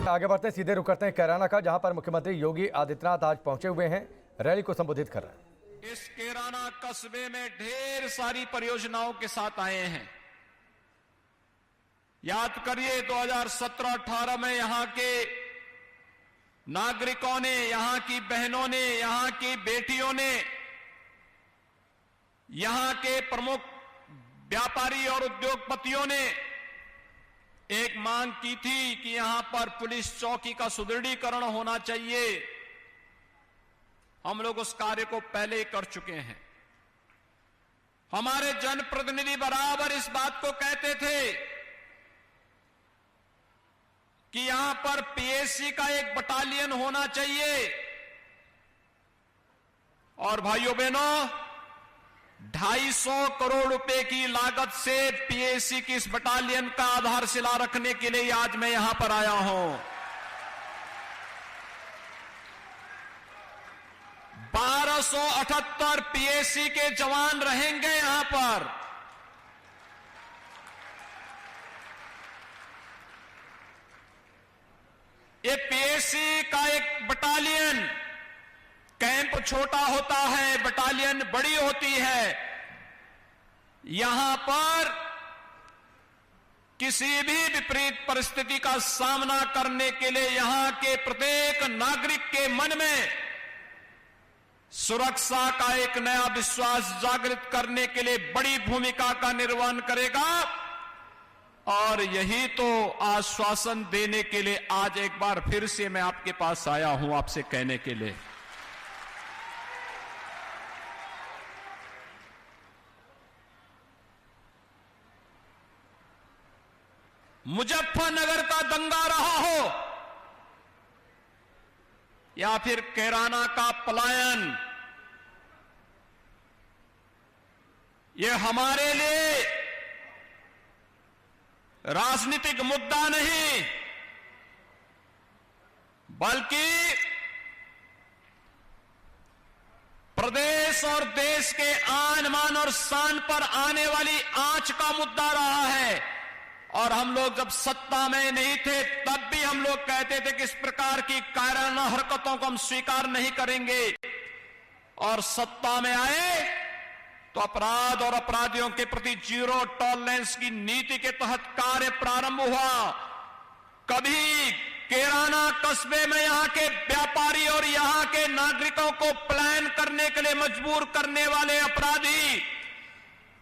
आगे बढ़ते हैं, सीधे रुक करते हैं कैराना का, जहां पर मुख्यमंत्री योगी आदित्यनाथ आज पहुंचे हुए हैं, रैली को संबोधित कर रहे हैं। इस कैराना कस्बे में ढेर सारी परियोजनाओं के साथ आए हैं। याद करिए 2017-18 में यहां के नागरिकों ने, यहां की बहनों ने, यहां की बेटियों ने, यहां के प्रमुख व्यापारी और उद्योगपतियों ने एक मांग की थी कि यहां पर पुलिस चौकी का सुदृढ़ीकरण होना चाहिए। हम लोग उस कार्य को पहले ही कर चुके हैं। हमारे जनप्रतिनिधि बराबर इस बात को कहते थे कि यहां पर पीएससी का एक बटालियन होना चाहिए। और भाइयों बहनों, 250 करोड़ रुपए की लागत से पीएससी की इस बटालियन का आधारशिला रखने के लिए आज मैं यहां पर आया हूं। 1278 पीएससी के जवान रहेंगे यहां पर। ये पीएससी का एक बटालियन, कैंप छोटा होता है, बटालियन बड़ी होती है। यहां पर किसी भी विपरीत परिस्थिति का सामना करने के लिए यहां के प्रत्येक नागरिक के मन में सुरक्षा का एक नया विश्वास जागृत करने के लिए बड़ी भूमिका का निर्वहन करेगा। और यही तो आश्वासन देने के लिए आज एक बार फिर से मैं आपके पास आया हूं, आपसे कहने के लिए। मुजफ्फरनगर का दंगा रहा हो या फिर कैराना का पलायन, ये हमारे लिए राजनीतिक मुद्दा नहीं, बल्कि प्रदेश और देश के आन मान और शान पर आने वाली आंच का मुद्दा रहा है। और हम लोग जब सत्ता में नहीं थे तब भी हम लोग कहते थे कि इस प्रकार की कायराना हरकतों को हम स्वीकार नहीं करेंगे। और सत्ता में आए तो अपराध और अपराधियों के प्रति जीरो टॉलरेंस की नीति के तहत कार्य प्रारंभ हुआ। कभी कैराना कस्बे में यहां के व्यापारी और यहां के नागरिकों को प्लान करने के लिए मजबूर करने वाले अपराधी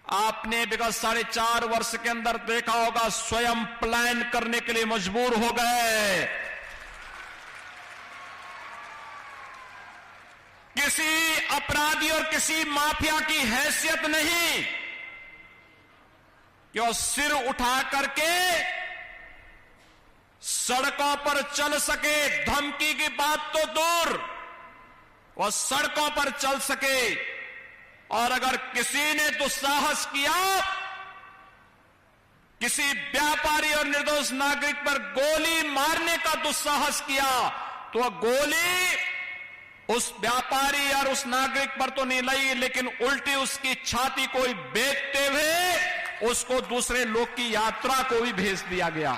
आपने विगत 4.5 वर्ष के अंदर देखा होगा, स्वयं प्लान करने के लिए मजबूर हो गए। किसी अपराधी और किसी माफिया की हैसियत नहीं कि वो सिर उठा करके सड़कों पर चल सके। धमकी की बात तो दूर, वो सड़कों पर चल सके। और अगर किसी ने दुस्साहस किया, किसी व्यापारी और निर्दोष नागरिक पर गोली मारने का दुस्साहस किया, तो वह गोली उस व्यापारी और उस नागरिक पर तो नहीं लगी, लेकिन उल्टी उसकी छाती को बेचते हुए उसको दूसरे लोग की यात्रा को भी भेज दिया गया।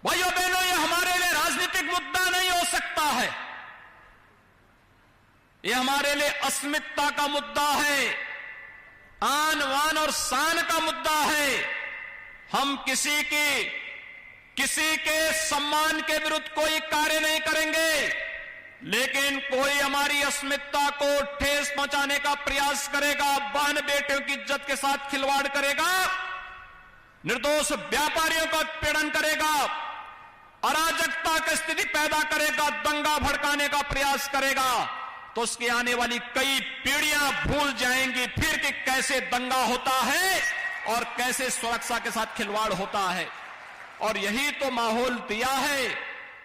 भाइयों बहनों, ये हमारे लिए राजनीतिक मुद्दा नहीं हो सकता है, ये हमारे लिए अस्मिता का मुद्दा है, आन वान और शान का मुद्दा है। हम किसी के सम्मान के विरुद्ध कोई कार्य नहीं करेंगे, लेकिन कोई हमारी अस्मिता को ठेस पहुंचाने का प्रयास करेगा, बहन बेटियों की इज्जत के साथ खिलवाड़ करेगा, निर्दोष व्यापारियों का उत्पीड़न करेगा, अराजकता की स्थिति पैदा करेगा, दंगा भड़काने का प्रयास करेगा, तो उसकी आने वाली कई पीढ़ियां भूल जाएंगी फिर कि कैसे दंगा होता है और कैसे सुरक्षा के साथ खिलवाड़ होता है। और यही तो माहौल दिया है,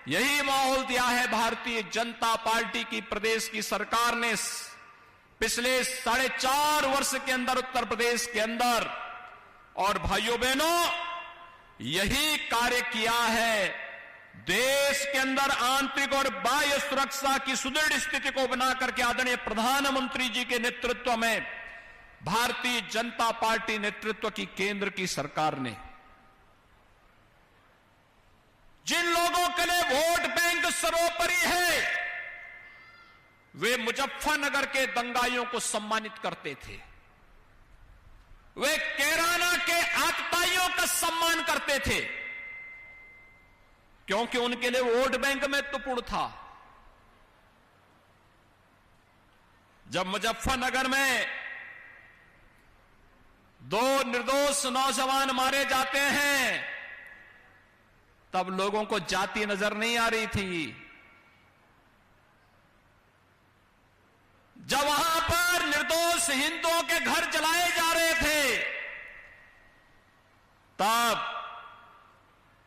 यही माहौल दिया है भारतीय जनता पार्टी की प्रदेश की सरकार ने पिछले 4.5 वर्ष के अंदर उत्तर प्रदेश के अंदर। और भाइयों बहनों, यही कार्य किया है। देश के अंदर आंतरिक और बाह्य सुरक्षा की सुदृढ़ स्थिति को बनाकर के आदरणीय प्रधानमंत्री जी के नेतृत्व में भारतीय जनता पार्टी नेतृत्व की केंद्र की सरकार ने जिन लोगों के लिए वोट बैंक सर्वोपरि है, वे मुजफ्फरनगर के दंगाइयों को सम्मानित करते थे। वे कैराना के आतताइयों का सम्मान करते थे, क्योंकि उनके लिए वोट बैंक महत्वपूर्ण था। जब मुजफ्फरनगर में 2 निर्दोष नौजवान मारे जाते हैं, तब लोगों को जाति नजर नहीं आ रही थी। जब वहां पर निर्दोष हिंदुओं के घर जलाए जा रहे थे, तब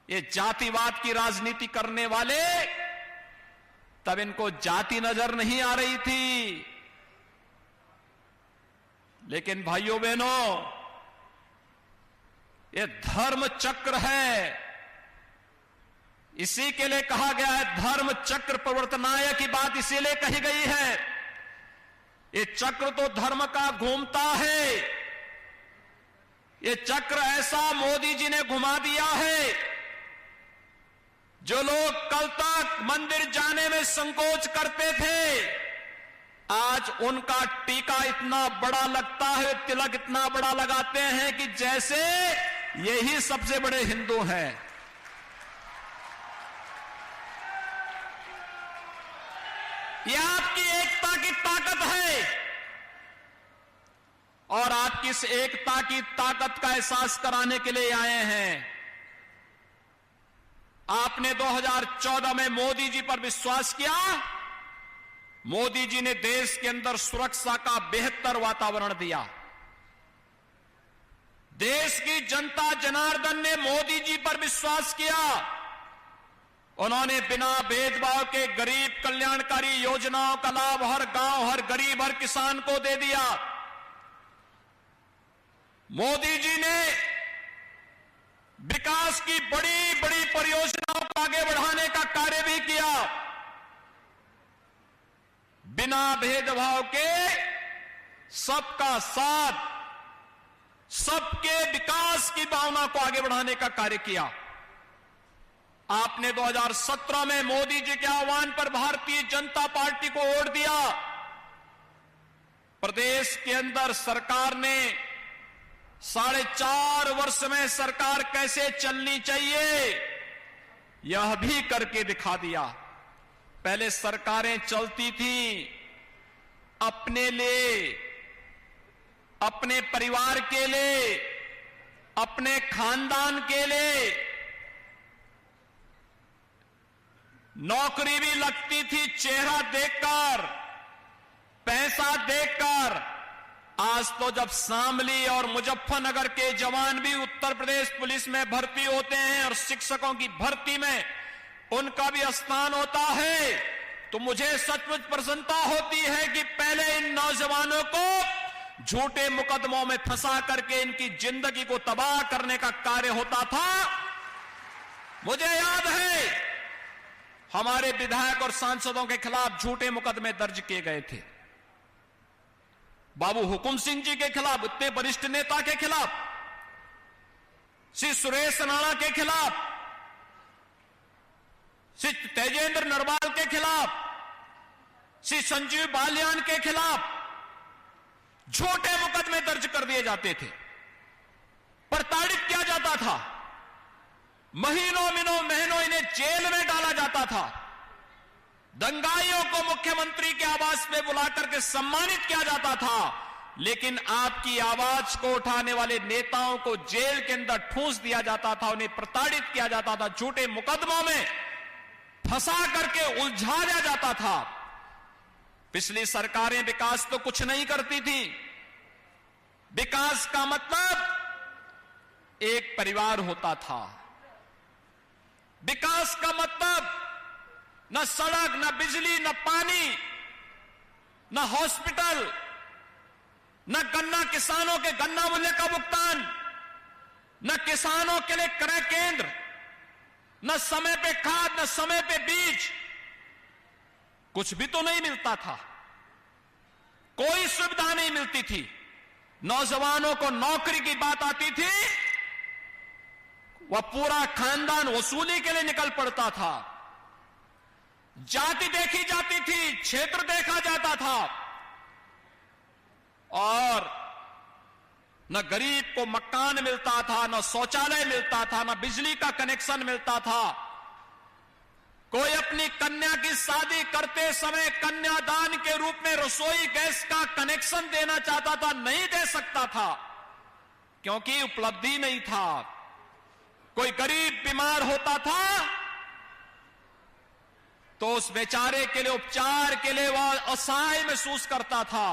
ये जातिवाद की राजनीति करने वाले, तब इनको जाति नजर नहीं आ रही थी। लेकिन भाइयों बहनों, ये धर्म चक्र है। इसी के लिए कहा गया है धर्म चक्र प्रवर्तनाय की बात इसीलिए कही गई है। ये चक्र तो धर्म का घूमता है। ये चक्र ऐसा मोदी जी ने घुमा दिया है, जो लोग कल तक मंदिर जाने में संकोच करते थे, आज उनका टीका इतना बड़ा लगता है, तिलक इतना बड़ा लगाते हैं कि जैसे यही सबसे बड़े हिंदू हैं। यह आपकी एकता की ताकत है, और आपकी इस एकता की ताकत का एहसास कराने के लिए आए हैं। आपने 2014 में मोदी जी पर विश्वास किया। मोदी जी ने देश के अंदर सुरक्षा का बेहतर वातावरण दिया। देश की जनता जनार्दन ने मोदी जी पर विश्वास किया। उन्होंने बिना भेदभाव के गरीब कल्याणकारी योजनाओं का लाभ हर गांव, हर गरीब, हर किसान को दे दिया। मोदी जी ने विकास की बड़ी बड़ी परियोजनाओं को आगे बढ़ाने का कार्य भी किया। बिना भेदभाव के सबका साथ, सबके विकास की भावना को आगे बढ़ाने का कार्य किया। आपने 2017 में मोदी जी के आह्वान पर भारतीय जनता पार्टी को वोट दिया। प्रदेश के अंदर सरकार ने 4.5 वर्ष में सरकार कैसे चलनी चाहिए, यह भी करके दिखा दिया। पहले सरकारें चलती थी अपने लिए, अपने परिवार के लिए, अपने खानदान के लिए। नौकरी भी लगती थी चेहरा देखकर, पैसा देखकर। आज तो जब शामली और मुजफ्फरनगर के जवान भी उत्तर प्रदेश पुलिस में भर्ती होते हैं और शिक्षकों की भर्ती में उनका भी स्थान होता है, तो मुझे सचमुच प्रसन्नता होती है कि पहले इन नौजवानों को झूठे मुकदमों में फंसा करके इनकी जिंदगी को तबाह करने का कार्य होता था। मुझे याद है हमारे विधायक और सांसदों के खिलाफ झूठे मुकदमे दर्ज किए गए थे। बाबू हुकुम सिंह जी के खिलाफ, इतने वरिष्ठ नेता के खिलाफ, श्री सुरेश राणा के खिलाफ, श्री तेजेंद्र नरवाल के खिलाफ, श्री संजीव बालियान के खिलाफ झूठे मुकदमे दर्ज कर दिए जाते थे, प्रताड़ित किया जाता था, महीनों महीनों इन्हें जेल में डाला जाता था। दंगाइयों को मुख्यमंत्री के आवास में बुलाकर के सम्मानित किया जाता था, लेकिन आपकी आवाज को उठाने वाले नेताओं को जेल के अंदर ठूंस दिया जाता था, उन्हें प्रताड़ित किया जाता था, झूठे मुकदमों में फंसा करके उलझा दिया जाता था। पिछली सरकारें विकास तो कुछ नहीं करती थी। विकास का मतलब एक परिवार होता था। विकास का मतलब न सड़क, न बिजली, न पानी, न हॉस्पिटल, न गन्ना किसानों के गन्ना मूल्य का भुगतान, न किसानों के लिए क्रय केंद्र, न समय पे खाद, न समय पे बीज, कुछ भी तो नहीं मिलता था। कोई सुविधा नहीं मिलती थी। नौजवानों को नौकरी की बात आती थी, वह पूरा खानदान वसूली के लिए निकल पड़ता था। जाति देखी जाती थी, क्षेत्र देखा जाता था, और न गरीब को मकान मिलता था, न शौचालय मिलता था, न बिजली का कनेक्शन मिलता था। कोई अपनी कन्या की शादी करते समय कन्यादान के रूप में रसोई गैस का कनेक्शन देना चाहता था, नहीं दे सकता था क्योंकि उपलब्धि नहीं था। कोई गरीब बीमार होता था तो उस बेचारे के लिए उपचार के लिए वह असहाय महसूस करता था।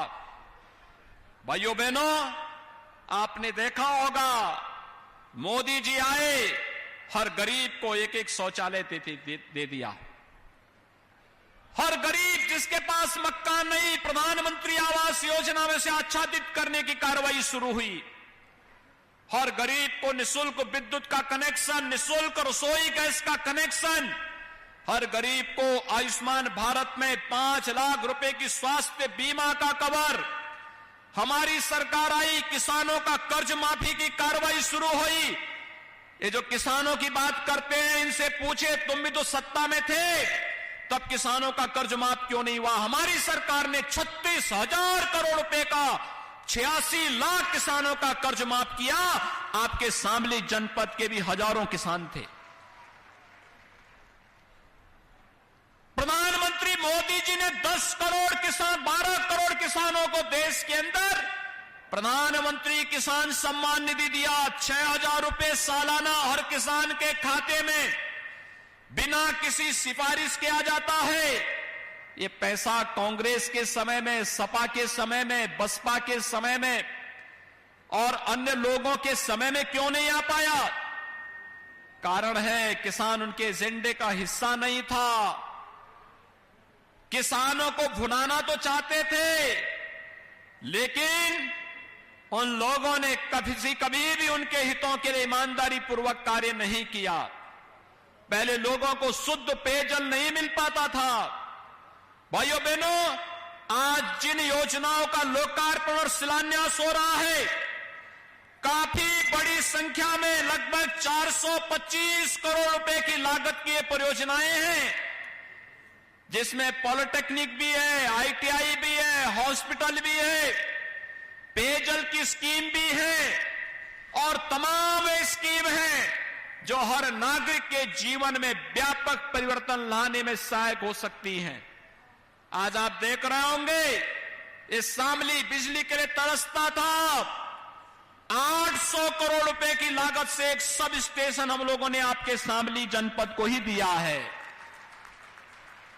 भाइयों बहनों, आपने देखा होगा मोदी जी आए, हर गरीब को एक एक शौचालय दे दिया। हर गरीब जिसके पास मकान नहीं, प्रधानमंत्री आवास योजना में से आच्छादित करने की कार्रवाई शुरू हुई। हर गरीब को निःशुल्क विद्युत का कनेक्शन, निःशुल्क रसोई गैस का कनेक्शन, हर गरीब को आयुष्मान भारत में 5 लाख रुपए की स्वास्थ्य बीमा का कवर। हमारी सरकार आई, किसानों का कर्ज माफी की कार्रवाई शुरू हुई। ये जो किसानों की बात करते हैं, इनसे पूछे तुम भी तो सत्ता में थे, तब किसानों का कर्ज माफ क्यों नहीं हुआ? हमारी सरकार ने 36,000 करोड़ रुपए का 86 लाख किसानों का कर्ज माफ किया। आपके शामली जनपद के भी हजारों किसान थे। प्रधानमंत्री मोदी जी ने 10 करोड़ किसान, 12 करोड़ किसानों को देश के अंदर प्रधानमंत्री किसान सम्मान निधि दिया। 6,000 रुपए सालाना हर किसान के खाते में बिना किसी सिफारिश के आ जाता है। ये पैसा कांग्रेस के समय में, सपा के समय में, बसपा के समय में और अन्य लोगों के समय में क्यों नहीं आ पाया? कारण है, किसान उनके एजेंडे का हिस्सा नहीं था। किसानों को भुनाना तो चाहते थे, लेकिन उन लोगों ने कभी भी उनके हितों के लिए ईमानदारी पूर्वक कार्य नहीं किया। पहले लोगों को शुद्ध पेयजल नहीं मिल पाता था। भाइयों बहनों, आज जिन योजनाओं का लोकार्पण और शिलान्यास हो रहा है, काफी बड़ी संख्या में लगभग 425 करोड़ रुपए की लागत की ये परियोजनाएं हैं, जिसमें पॉलिटेक्निक भी है, ITI भी है, हॉस्पिटल भी है, पेयजल की स्कीम भी है और तमाम स्कीम हैं जो हर नागरिक के जीवन में व्यापक परिवर्तन लाने में सहायक हो सकती हैं। आज आप देख रहे होंगे, इस शामली बिजली के लिए तरसता था। 800 करोड़ रुपए की लागत से एक सब स्टेशन हम लोगों ने आपके शामली जनपद को ही दिया है।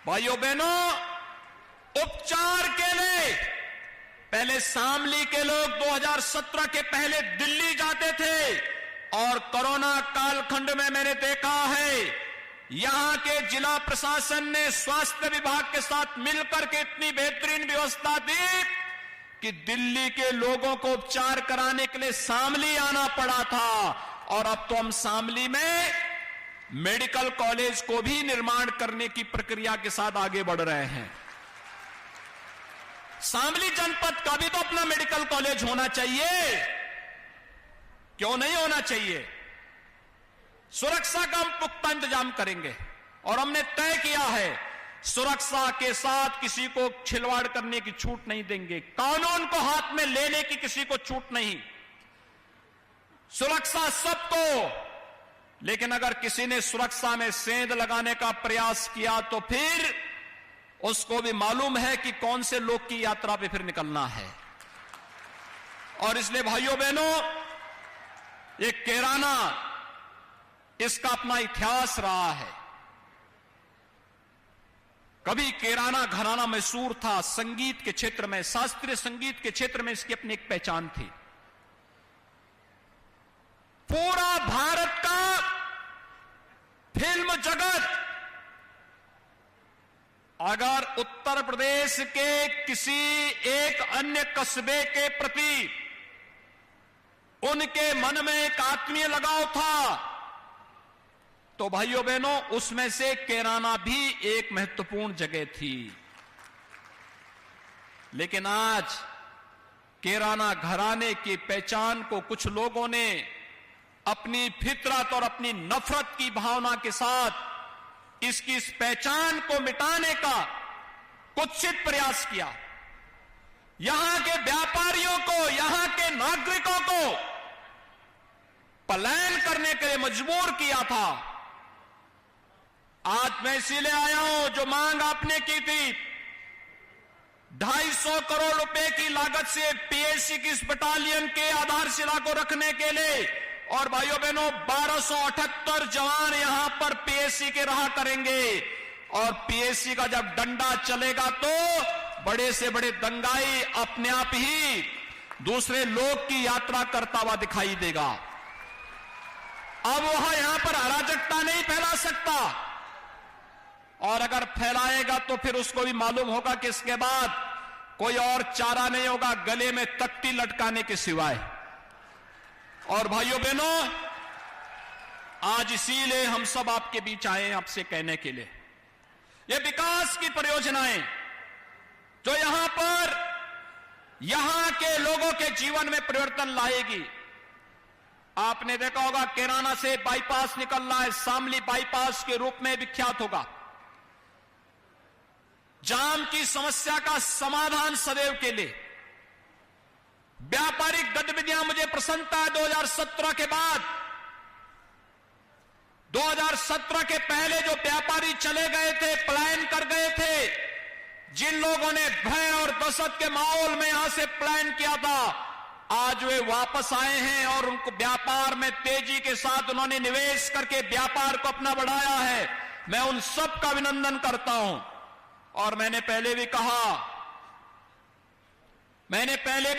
भाइयों बहनों, उपचार के लिए पहले शामली के लोग 2017 के पहले दिल्ली जाते थे और कोरोना कालखंड में मैंने देखा है, यहां के जिला प्रशासन ने स्वास्थ्य विभाग के साथ मिलकर के इतनी बेहतरीन व्यवस्था दी कि दिल्ली के लोगों को उपचार कराने के लिए शामली आना पड़ा था। और अब तो हम शामली में मेडिकल कॉलेज को भी निर्माण करने की प्रक्रिया के साथ आगे बढ़ रहे हैं। शामली जनपद का भी तो अपना मेडिकल कॉलेज होना चाहिए, क्यों नहीं होना चाहिए? सुरक्षा का हम पुख्ता इंतजाम करेंगे और हमने तय किया है, सुरक्षा के साथ किसी को खिलवाड़ करने की छूट नहीं देंगे। कानून को हाथ में लेने की किसी को छूट नहीं। सुरक्षा सबको, लेकिन अगर किसी ने सुरक्षा में सेंध लगाने का प्रयास किया तो फिर उसको भी मालूम है कि कौन से लोग की यात्रा पे फिर निकलना है। और इसलिए भाइयों बहनों, ये कैराना, इसका अपना इतिहास रहा है। कभी कैराना घराना मशहूर था संगीत के क्षेत्र में, शास्त्रीय संगीत के क्षेत्र में इसकी अपनी एक पहचान थी। पूरा भारत का फिल्म जगत अगर उत्तर प्रदेश के किसी एक अन्य कस्बे के प्रति उनके मन में एक आत्मीय लगाव था, तो भाइयों बहनों, उसमें से कैराना भी एक महत्वपूर्ण जगह थी। लेकिन आज कैराना घराने की पहचान को कुछ लोगों ने अपनी फितरत और अपनी नफरत की भावना के साथ इसकी इस पहचान को मिटाने का कुत्सित प्रयास किया। यहां के व्यापारियों को, यहां के नागरिकों को पलायन करने के लिए मजबूर किया था। आज मैं इसीलिए आया हूं, जो मांग आपने की थी 250 करोड़ रुपए की लागत से पीएसी की इस बटालियन के आधारशिला को रखने के लिए, और भाइयों बहनों 1278 जवान यहां पर पीएसी के रहा करेंगे। और पीएसी का जब डंडा चलेगा तो बड़े से बड़े दंगाई अपने आप ही दूसरे लोग की यात्रा करता हुआ दिखाई देगा। अब वह यहां पर अराजकता नहीं फैला सकता, और अगर फैलाएगा तो फिर उसको भी मालूम होगा कि इसके बाद कोई और चारा नहीं होगा गले में तख्ती लटकाने के सिवाय। और भाइयों बहनों, आज इसीलिए हम सब आपके बीच आए हैं आपसे कहने के लिए, ये विकास की परियोजनाएं जो यहां पर यहां के लोगों के जीवन में परिवर्तन लाएगी। आपने देखा होगा कैराना से बाईपास निकल रहा है, शामली बाईपास के रूप में विख्यात होगा। जाम की समस्या का समाधान सदैव के लिए, व्यापारिक गतिविधियां, मुझे प्रसन्नता है 2017 के बाद, 2017 के पहले जो व्यापारी चले गए थे, पलायन कर गए थे, जिन लोगों ने भय और दहशत के माहौल में यहां से पलायन किया था, आज वे वापस आए हैं और उनको व्यापार में तेजी के साथ उन्होंने निवेश करके व्यापार को अपना बढ़ाया है। मैं उन सब का अभिनंदन करता हूं। और मैंने पहले भी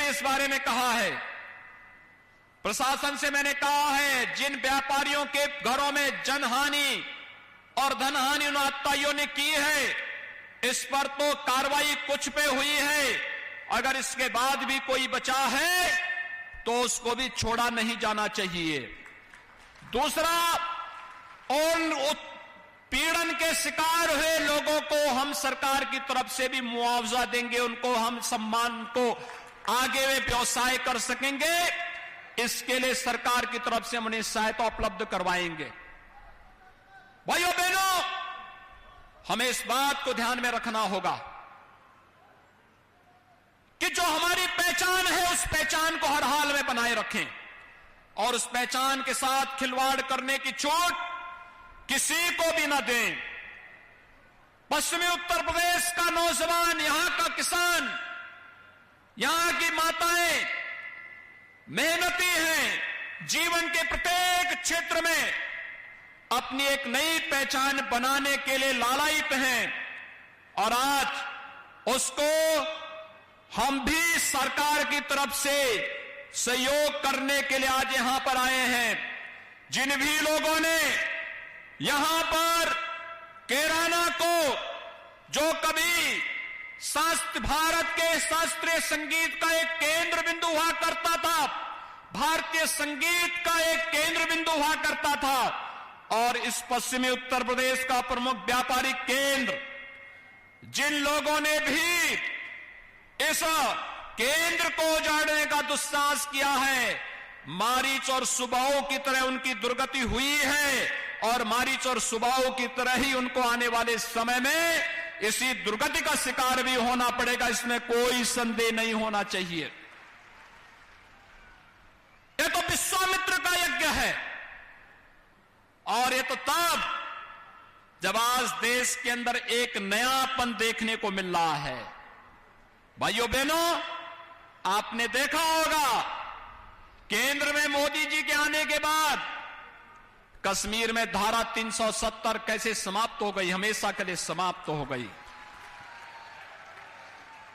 इस बारे में कहा है, प्रशासन से मैंने कहा है, जिन व्यापारियों के घरों में जनहानि और धनहानि उन आतताइयों ने की है, इस पर तो कार्रवाई कुछ पे हुई है, अगर इसके बाद भी कोई बचा है तो उसको भी छोड़ा नहीं जाना चाहिए। दूसरा, उन पीड़न के शिकार हुए लोगों को हम सरकार की तरफ से भी मुआवजा देंगे, उनको हम सम्मान को आगे वे व्यवसाय कर सकेंगे, इसके लिए सरकार की तरफ से हम उन्हें सहायता उपलब्ध करवाएंगे। भाइयों बहनों, हमें इस बात को ध्यान में रखना होगा कि जो हमारी पहचान है उस पहचान को हर हाल में बनाए रखें, और उस पहचान के साथ खिलवाड़ करने की छूट किसी को भी न दें। पश्चिमी उत्तर प्रदेश का नौजवान, यहां का किसान, यहां की माताएं मेहनती हैं, जीवन के प्रत्येक क्षेत्र में अपनी एक नई पहचान बनाने के लिए लालायित हैं, और आज उसको हम भी सरकार की तरफ से सहयोग करने के लिए आज यहां पर आए हैं। जिन भी लोगों ने यहां पर कैराना को, जो कभी भारत के शास्त्रीय संगीत का एक केंद्र बिंदु हुआ करता था, भारतीय संगीत का एक केंद्र बिंदु हुआ करता था, और इस पश्चिमी उत्तर प्रदेश का प्रमुख व्यापारिक केंद्र, जिन लोगों ने भी इस केंद्र को उजाड़ने का दुस्साहस किया है, मारीच और सुबाहों की तरह उनकी दुर्गति हुई है, और मारीच और सुबाहों की तरह ही उनको आने वाले समय में इसी दुर्गति का शिकार भी होना पड़ेगा, इसमें कोई संदेह नहीं होना चाहिए। यह तो विश्वामित्र का यज्ञ है, और ये तो तब जब आज देश के अंदर एक नयापन देखने को मिल रहा है। भाइयों बहनों, आपने देखा होगा केंद्र में मोदी जी के आने के बाद कश्मीर में धारा 370 कैसे समाप्त हो गई, हमेशा के लिए समाप्त हो गई।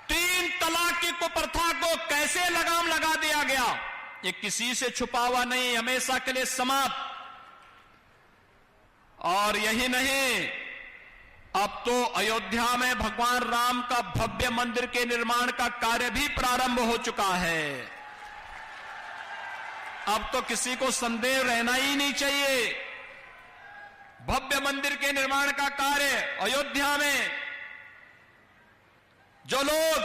3 तलाक की कुप्रथा को कैसे लगाम लगा दिया गया, ये किसी से छुपा हुआ नहीं, हमेशा के लिए समाप्त। और यही नहीं, अब तो अयोध्या में भगवान राम का भव्य मंदिर के निर्माण का कार्य भी प्रारंभ हो चुका है। अब तो किसी को संदेह रहना ही नहीं चाहिए, भव्य मंदिर के निर्माण का कार्य अयोध्या में, जो लोग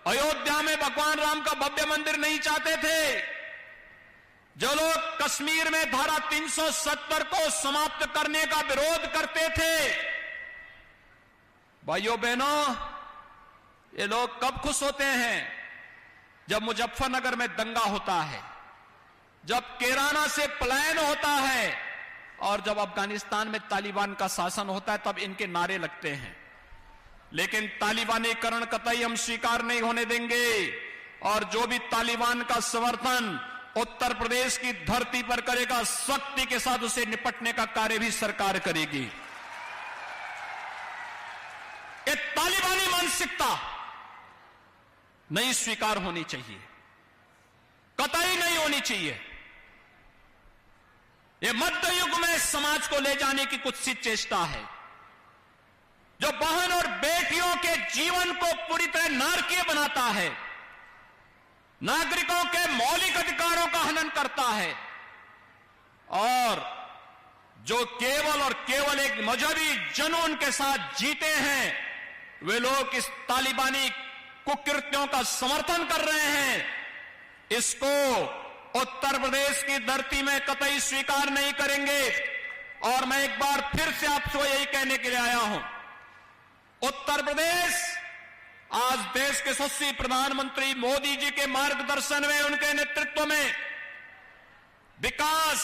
अयोध्या में भगवान राम का भव्य मंदिर नहीं चाहते थे, जो लोग कश्मीर में धारा 370 को समाप्त करने का विरोध करते थे। भाइयों बहनों, ये लोग कब खुश होते हैं? जब मुजफ्फरनगर में दंगा होता है, जब कैराना से पलायन होता है और जब अफगानिस्तान में तालिबान का शासन होता है, तब इनके नारे लगते हैं। लेकिन तालिबानीकरण कतई हम स्वीकार नहीं होने देंगे और जो भी तालिबान का समर्थन उत्तर प्रदेश की धरती पर करेगा, सख्ती के साथ उसे निपटने का कार्य भी सरकार करेगी। ये तालिबानी मानसिकता नहीं स्वीकार होनी चाहिए, कतई नहीं होनी चाहिए। ये मध्य युग में समाज को ले जाने की कुत्सित चेष्टा है, जो बहन और बेटियों के जीवन को पूरी तरह नारकीय बनाता है, नागरिकों के मौलिक अधिकारों का हनन करता है और जो केवल और केवल एक मजहबी जुनून के साथ जीते हैं, वे लोग इस तालिबानी कुकृत्यों का समर्थन कर रहे हैं। इसको उत्तर प्रदेश की धरती में कतई स्वीकार नहीं करेंगे। और मैं एक बार फिर से आपको यही कहने के लिए आया हूं, उत्तर प्रदेश आज देश के यशस्वी प्रधानमंत्री मोदी जी के मार्गदर्शन में, उनके नेतृत्व में विकास,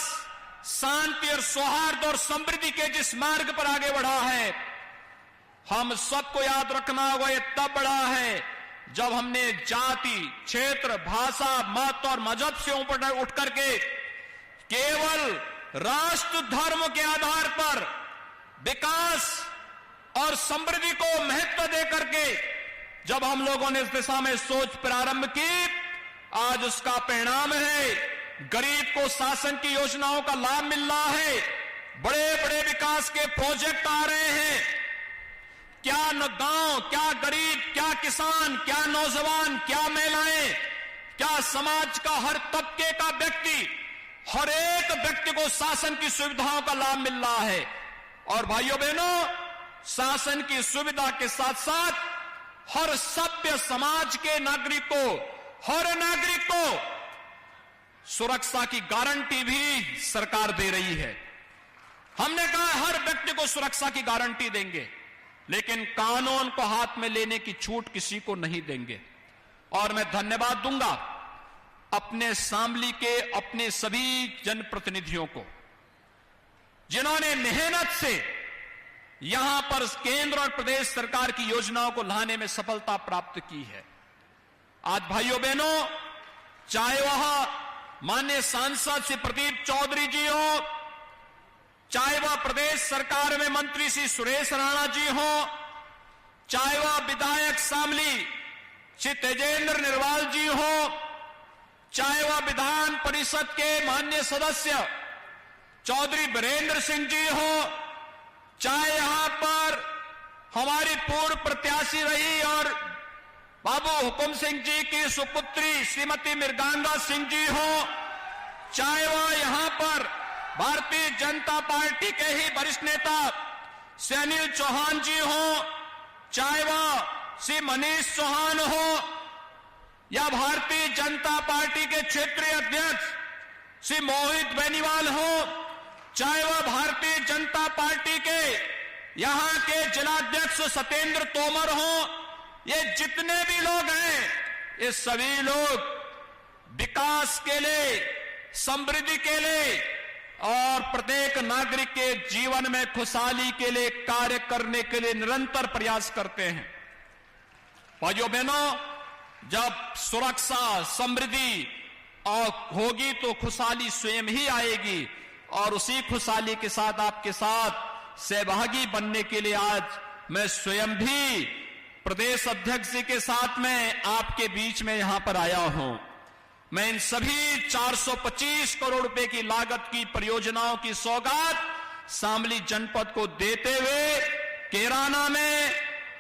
शांति और सौहार्द और समृद्धि के जिस मार्ग पर आगे बढ़ा है, हम सबको याद रखना होगा, ये तब बढ़ा है जब हमने जाति, क्षेत्र, भाषा, मत और मजहब से ऊपर उठ करके केवल राष्ट्र धर्म के आधार पर विकास और समृद्धि को महत्व दे करके जब हम लोगों ने इस दिशा में सोच प्रारंभ की, आज उसका परिणाम है गरीब को शासन की योजनाओं का लाभ मिल रहा है, बड़े बड़े विकास के प्रोजेक्ट आ रहे हैं। क्या न गांव, क्या गरीब, क्या किसान, क्या नौजवान, क्या महिलाएं, क्या समाज का हर तबके का व्यक्ति, हर एक व्यक्ति को शासन की सुविधाओं का लाभ मिल रहा है। और भाइयों बहनों, शासन की सुविधा के साथ साथ हर सभ्य समाज के नागरिक को, हर नागरिक को सुरक्षा की गारंटी भी सरकार दे रही है। हमने कहा हर व्यक्ति को सुरक्षा की गारंटी देंगे, लेकिन कानून को हाथ में लेने की छूट किसी को नहीं देंगे। और मैं धन्यवाद दूंगा अपने शामली के अपने सभी जनप्रतिनिधियों को, जिन्होंने मेहनत से यहां पर केंद्र और प्रदेश सरकार की योजनाओं को लाने में सफलता प्राप्त की है। आज भाइयों बहनों, चाहे वह माननीय सांसद श्री प्रदीप चौधरी जी हो, चाहे वह प्रदेश सरकार में मंत्री श्री सुरेश राणा जी हो, चाहे वह विधायक शामली श्री तेजेंद्र निर्वाल जी हो, चाहे वह विधान परिषद के माननीय सदस्य चौधरी बीरेंद्र सिंह जी हो, चाहे यहां पर हमारी पूर्व प्रत्याशी रही और बाबू हुकुम सिंह जी की सुपुत्री श्रीमती मृगांगा सिंह जी हो, चाहे वह यहां पर भारतीय जनता पार्टी के ही वरिष्ठ नेता श्री अनिल चौहान जी हो, चाहे वह श्री मनीष चौहान हो, या भारतीय जनता पार्टी के क्षेत्रीय अध्यक्ष श्री मोहित बेनीवाल हो, चाहे वह भारतीय जनता पार्टी के यहां के जिलाध्यक्ष सत्येंद्र तोमर हो, ये जितने भी लोग हैं, ये सभी लोग विकास के लिए, समृद्धि के लिए और प्रत्येक नागरिक के जीवन में खुशहाली के लिए कार्य करने के लिए निरंतर प्रयास करते हैं। भाइयों बहनों, जब सुरक्षा, समृद्धि और होगी तो खुशहाली स्वयं ही आएगी और उसी खुशहाली के साथ आपके साथ सहभागी बनने के लिए आज मैं स्वयं भी प्रदेश अध्यक्ष जी के साथ में आपके बीच में यहां पर आया हूं। मैं इन सभी 425 करोड़ रुपए की लागत की परियोजनाओं की सौगात शामली जनपद को देते हुए कैराना में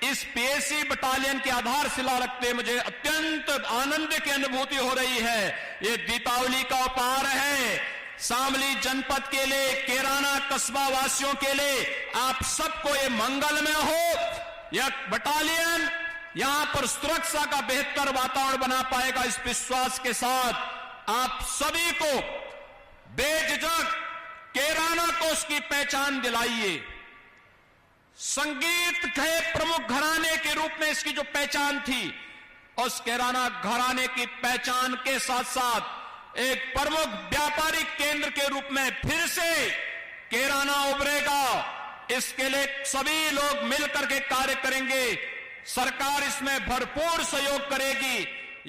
इस पीएसी बटालियन की आधारशिला रखते मुझे अत्यंत आनंद की अनुभूति हो रही है। ये दीपावली का उपहार है शामली जनपद के लिए, कैराना कस्बा वासियों के लिए। आप सबको ये मंगलमय हो। यह बटालियन यहां पर सुरक्षा का बेहतर वातावरण बना पाएगा, इस विश्वास के साथ आप सभी को बेझिझक कैराना को उसकी पहचान दिलाइए। संगीत के प्रमुख घराने के रूप में इसकी जो पहचान थी, उस कैराना घराने की पहचान के साथ साथ एक प्रमुख व्यापारिक केंद्र के रूप में फिर से कैराना उभरेगा। इसके लिए सभी लोग मिलकर के कार्य करेंगे। सरकार इसमें भरपूर सहयोग करेगी।